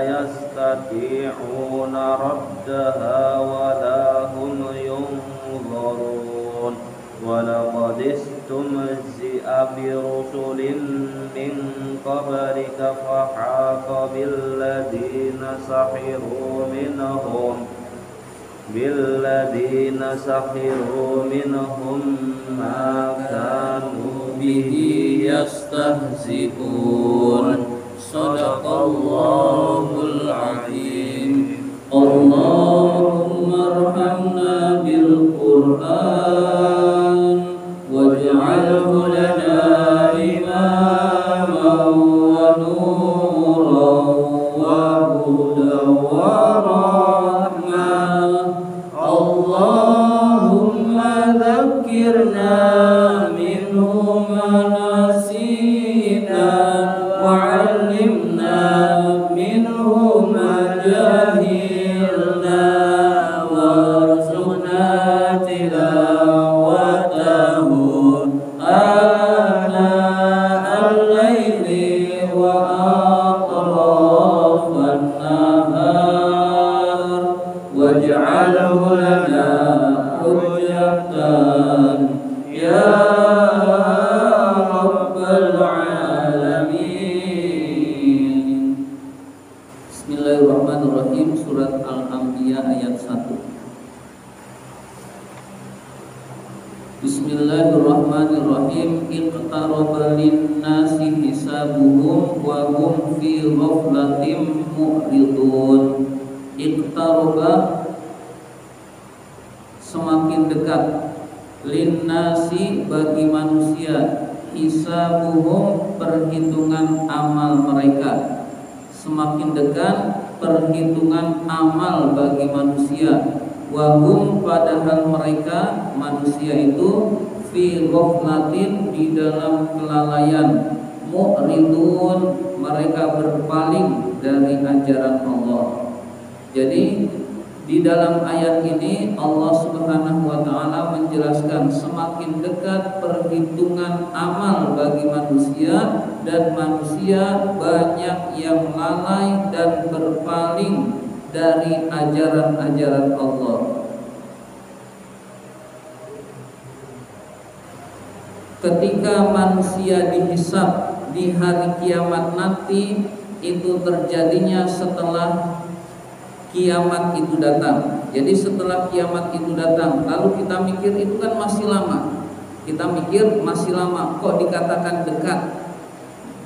يستطيعون ردها ولا هم ينظرون ولقد استهزئ برسل من قبلك فحاق بالذين سخروا منهم ما كانوا به يستهزئون. Sadaqallahul azim. Allahumma arhamna bil Qur'an waj'alhu lana imaman wa nuran wa hudan wa rahmah. Allahumma dzakkirna minhu ma nasina وعلمنا منه ما جهلنا وارزقنا تلاوته آناء الليل وأطراف النهار واجعله لنا حجة يا رب العالمين. Bismillahirrahmanirrahim. Surat Al-Anbiya ayat 1. Bismillahirrahmanirrahim. Iqtaraba lin-nasi hisabuhum wa hum fi ghaflatin mu'ridun. Iqtaraba semakin dekat, lin-nasi bagi manusia, hisabuhum perhitungan amal mereka, semakin dekat perhitungan amal bagi manusia. Wahum padahal mereka manusia itu fi ghaflatin di dalam kelalaian, mu'ridun mereka berpaling dari ajaran Allah. Jadi di dalam ayat ini Allah Subhanahu wa taala menjelaskan semakin dekat perhitungan amal bagi manusia dan manusia banyak yang lalai dan berpaling dari ajaran-ajaran Allah. Ketika manusia dihisab di hari kiamat nanti, itu terjadinya setelah kiamat itu datang. Jadi setelah kiamat itu datang, lalu kita mikir itu kan masih lama. Kita mikir masih lama, kok dikatakan dekat?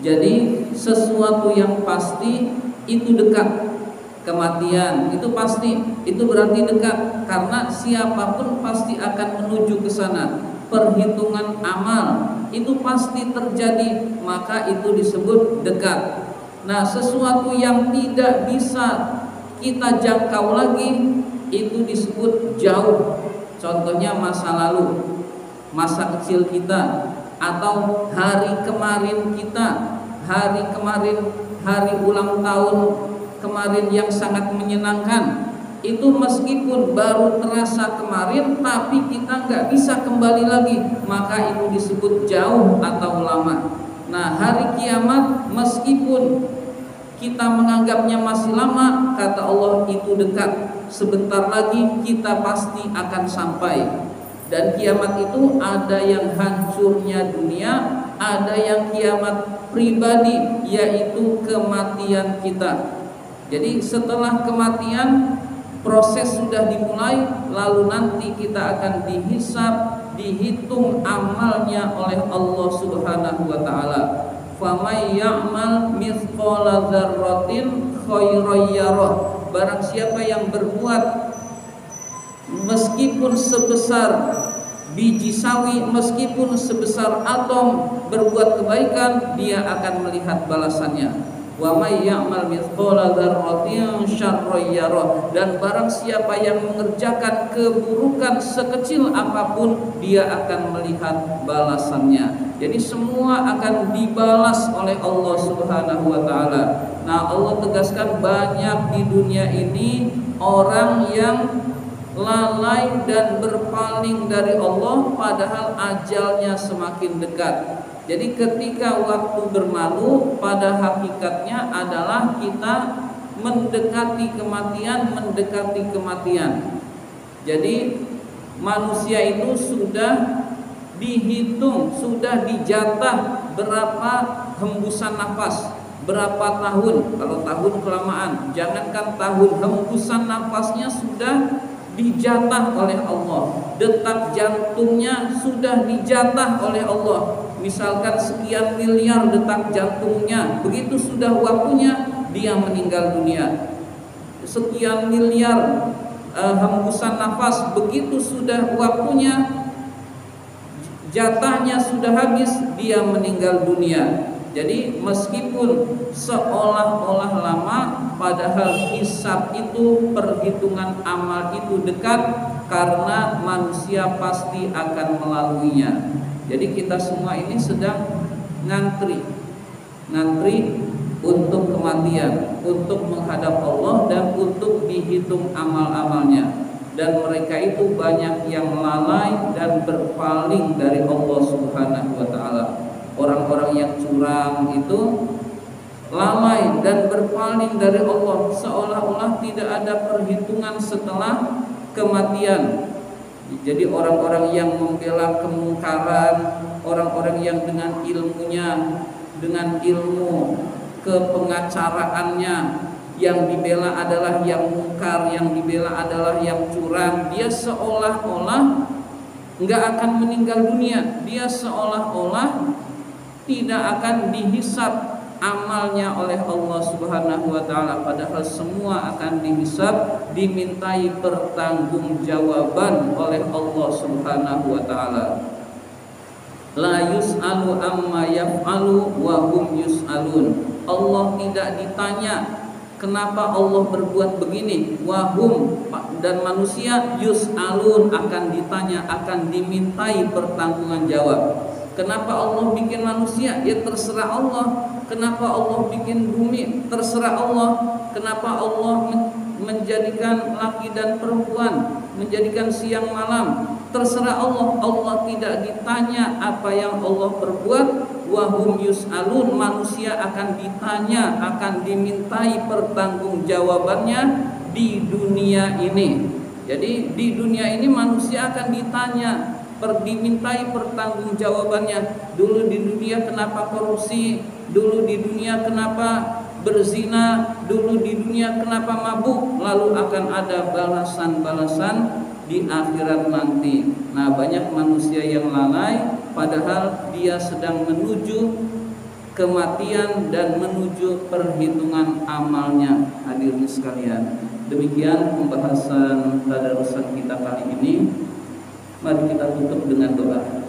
Jadi sesuatu yang pasti itu dekat. Kematian itu pasti, itu berarti dekat, karena siapapun pasti akan menuju ke sana. Perhitungan amal itu pasti terjadi, maka itu disebut dekat. Nah, sesuatu yang tidak bisa kita jangkau lagi itu disebut jauh. Contohnya masa lalu, masa kecil kita, atau hari kemarin kita, hari ulang tahun kemarin yang sangat menyenangkan. Itu meskipun baru terasa kemarin, tapi kita nggak bisa kembali lagi, maka itu disebut jauh atau lama. Nah, hari kiamat meskipun kita menganggapnya masih lama, kata Allah itu dekat. Sebentar lagi kita pasti akan sampai. Dan kiamat itu ada yang hancurnya dunia, ada yang kiamat pribadi, yaitu kematian kita. Jadi setelah kematian, proses sudah dimulai, lalu nanti kita akan dihisab, dihitung amalnya oleh Allah Subhanahu wa taala. Famay ya'mal mithqala dzarratin khairan yarah. Barang siapa yang berbuat meskipun sebesar biji sawi, meskipun sebesar atom, berbuat kebaikan, dia akan melihat balasannya. Wa may ya'mal mithqala dzarratin syarran yarah. Dan barang siapa yang mengerjakan keburukan sekecil apapun, dia akan melihat balasannya. Jadi semua akan dibalas oleh Allah Subhanahu wa taala. Nah, Allah tegaskan banyak di dunia ini orang yang lalai dan berpaling dari Allah padahal ajalnya semakin dekat. Jadi ketika waktu berlalu pada hakikatnya adalah kita mendekati kematian. Jadi manusia itu sudah dihitung, sudah dijatah berapa hembusan nafas, berapa tahun. Kalau tahun kelamaan, jangankan tahun, hembusan nafasnya sudah dijatah oleh Allah. Detak jantungnya sudah dijatah oleh Allah. Misalkan sekian miliar detak jantungnya, begitu sudah waktunya dia meninggal dunia. Sekian miliar hembusan nafas, begitu sudah waktunya, jatahnya sudah habis, dia meninggal dunia. Jadi meskipun seolah-olah lama, padahal hisab itu, perhitungan amal itu dekat, karena manusia pasti akan melaluinya. Jadi kita semua ini sedang ngantri untuk kematian, untuk menghadap Allah dan untuk dihitung amal-amalnya. Dan mereka itu banyak yang lalai dan berpaling dari Allah Subhanahu wa taala. Orang-orang yang curang itu lalai dan berpaling dari Allah, seolah-olah tidak ada perhitungan setelah kematian. Jadi orang-orang yang membela kemungkaran, orang-orang yang dengan ilmunya, dengan ilmu kepengacaraannya, yang dibela adalah yang mungkar, yang dibela adalah yang curang, dia seolah-olah nggak akan meninggal dunia, dia seolah-olah tidak akan dihisab amalnya oleh Allah Subhanahu wa taala, padahal semua akan dihisab, dimintai pertanggungjawaban oleh Allah Subhanahu wa taala. La yus'alu amma yaf'alu wa hum yus'alun. Allah tidak ditanya kenapa Allah berbuat begini, wahum, dan manusia yus'alun, akan ditanya, akan dimintai pertanggungan jawab. Kenapa Allah bikin manusia? Ya terserah Allah. Kenapa Allah bikin bumi? Terserah Allah. Kenapa Allah menjadikan laki dan perempuan, menjadikan siang malam? Terserah Allah. Allah tidak ditanya apa yang Allah perbuat. Wahum yus'alun, manusia akan ditanya, akan dimintai pertanggungjawabannya di dunia ini. Jadi di dunia ini manusia akan ditanya, dimintai pertanggungjawabannya. Dulu di dunia kenapa korupsi? Dulu di dunia kenapa berzina? Dulu di dunia kenapa mabuk? Lalu akan ada balasan-balasan di akhirat nanti. Nah, banyak manusia yang lalai, padahal dia sedang menuju kematian dan menuju perhitungan amalnya. Hadirin sekalian, demikian pembahasan tadarusan kita kali ini. Mari kita tutup dengan doa.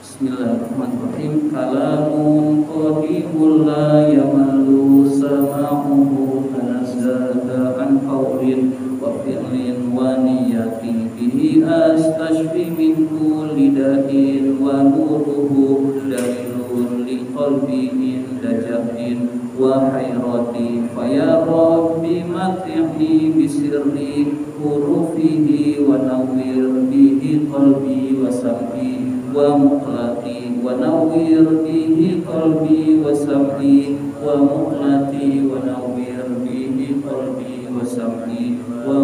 Bismillahirrahmanirrahim. Kalamun qadimul la yamalu sama'uhu tanazzada an qawlin wa fi'lin wa niyatin bihi astashfi min kulli da'in wa nuruhu dalilun li qalbi inda jahdin wa hayrati faya rabbi mat'ni bisirri hurufihi wa nawwir bihi qalbi wa sam'i wa muqlati wa nawwir bihi qalbi wa sam'i wa muqlati wa nawwir bihi qalbi wa sam'i wa